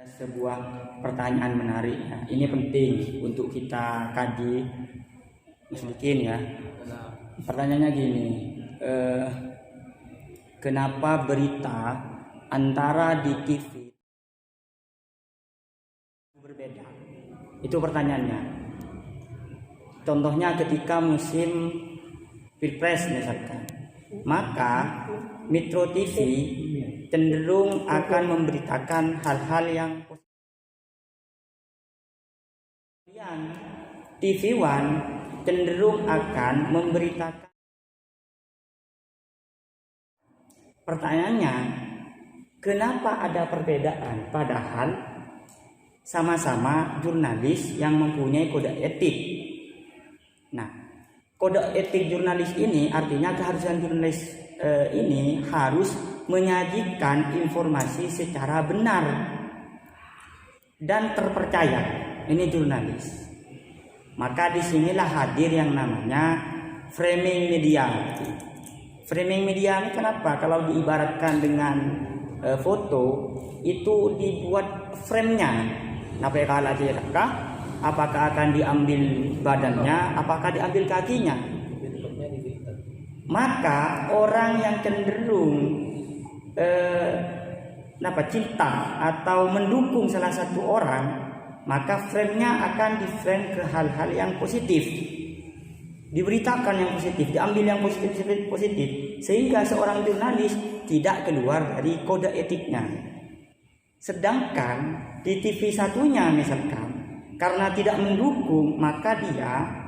Sebuah pertanyaan menarik ya. Ini penting untuk kita kaji sedikit ya. Pertanyaannya gini, kenapa berita antara di TV berbeda? Itu pertanyaannya. Contohnya ketika musim Pilpres misalkan, maka Metro TV cenderung akan memberitakan hal-hal yang kemudian TV One cenderung akan memberitakan. Pertanyaannya, kenapa ada perbedaan padahal sama-sama jurnalis yang mempunyai kode etik? Nah, kode etik jurnalis ini artinya keharusan jurnalis ini harus menyajikan informasi secara benar dan terpercaya. Ini jurnalis. Maka disinilah hadir yang namanya framing media. Framing media ini kenapa? Kalau diibaratkan dengan foto itu dibuat frame-nya. Apakah akan diambil badannya, apakah diambil kakinya? Maka orang yang cenderung cinta atau mendukung salah satu orang, maka frame-nya akan di-frame ke hal-hal yang positif, diberitakan yang positif, diambil yang positif, sehingga seorang jurnalis tidak keluar dari kode etiknya. Sedangkan di TV satunya misalkan, karena tidak mendukung, maka dia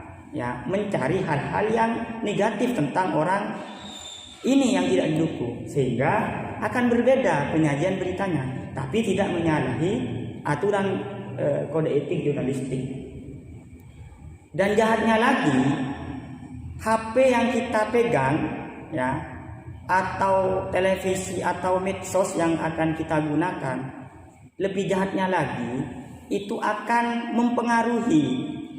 mencari hal-hal yang negatif tentang orang ini yang tidak didukung, sehingga akan berbeda penyajian beritanya, tapi tidak menyalahi aturan kode etik jurnalistik. Dan jahatnya lagi, HP yang kita pegang atau televisi atau medsos yang akan kita gunakan, lebih jahatnya lagi itu akan mempengaruhi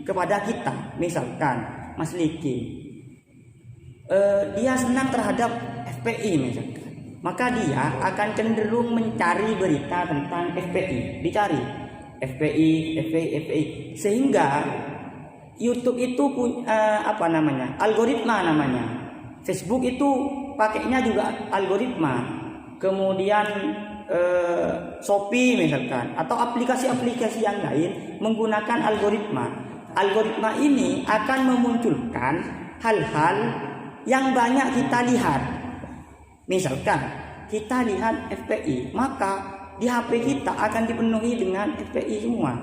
kepada kita. Misalkan Mas Liki dia senang terhadap FPI misalkan, maka dia akan cenderung mencari berita tentang FPI, dicari FPI, sehingga YouTube itu algoritma namanya. Facebook itu pakainya juga algoritma. Kemudian Shopee misalkan, atau aplikasi-aplikasi yang lain menggunakan algoritma. Algoritma ini akan memunculkan hal-hal yang banyak kita lihat. Misalkan kita lihat FPI, maka di HP kita akan dipenuhi dengan FPI semua.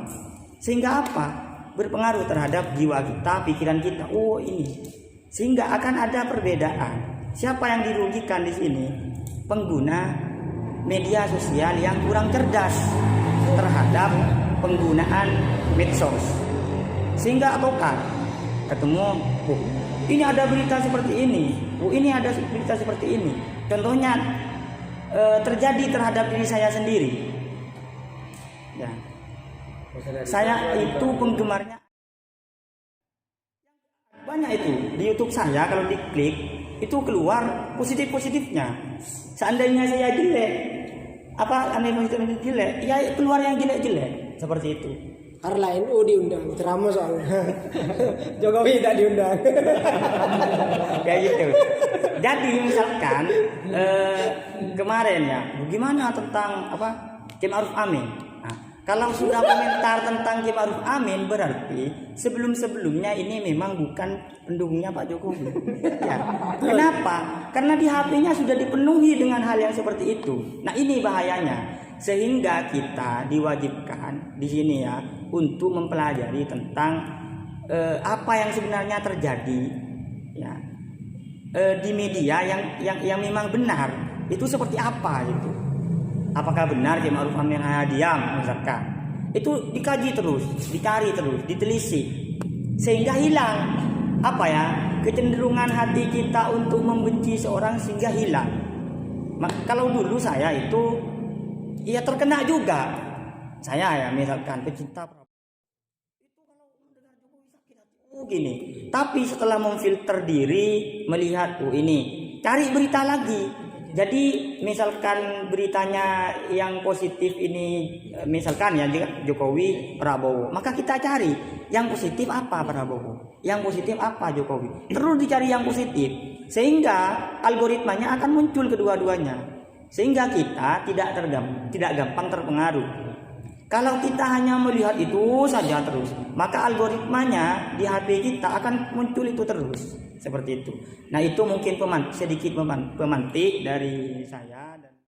Sehingga apa? Berpengaruh terhadap jiwa kita, pikiran kita. Oh ini. Sehingga akan ada perbedaan. Siapa yang dirugikan di sini? Pengguna media sosial yang kurang cerdas terhadap penggunaan medsos. Sehingga ataukah ketemu, ini ada berita seperti ini, ini ada berita seperti ini. Contohnya terjadi terhadap diri saya sendiri. Ya. Saya itu penggemarnya banyak itu di YouTube saya. Kalau diklik itu keluar positifnya. Seandainya saya jelek, ya keluar yang jelek seperti itu. Karena NU diundang, ceramah soalnya. Jokowi tidak diundang. Kayak gitu. Jadi misalkan kemarin gimana tentang Kiai Ma'ruf Amin. Nah, kalau sudah komentar tentang Kiai Ma'ruf Amin, berarti sebelum-sebelumnya ini memang bukan pendukungnya Pak Jokowi. Ya. Kenapa? Karena di HP-nya sudah dipenuhi dengan hal yang seperti itu. Nah, ini bahayanya. Sehingga kita diwajibkan di sini untuk mempelajari tentang apa yang sebenarnya terjadi di media yang memang benar itu seperti apa gitu. Apakah benar Kiai Ma'ruf Amin hanya diam misalkan? Itu dikaji terus, dicari terus, ditelisik, sehingga hilang kecenderungan hati kita untuk membenci seorang, sehingga hilang. Kalau dulu saya itu terkena juga. Saya misalkan pecinta Prabowo. Itu kalau mendengar Jokowi sakit hati. Gini. Tapi setelah memfilter diri, melihat ini, cari berita lagi. Jadi misalkan beritanya yang positif ini, misalkan ya Jokowi, Prabowo, maka kita cari yang positif apa Prabowo, yang positif apa Jokowi. Terus dicari yang positif, sehingga algoritmanya akan muncul kedua-duanya, sehingga kita tidak gampang terpengaruh. Kalau kita hanya melihat itu saja terus, maka algoritmanya di HP kita akan muncul itu terus. Seperti itu. Nah, itu mungkin sedikit pemantik dari saya.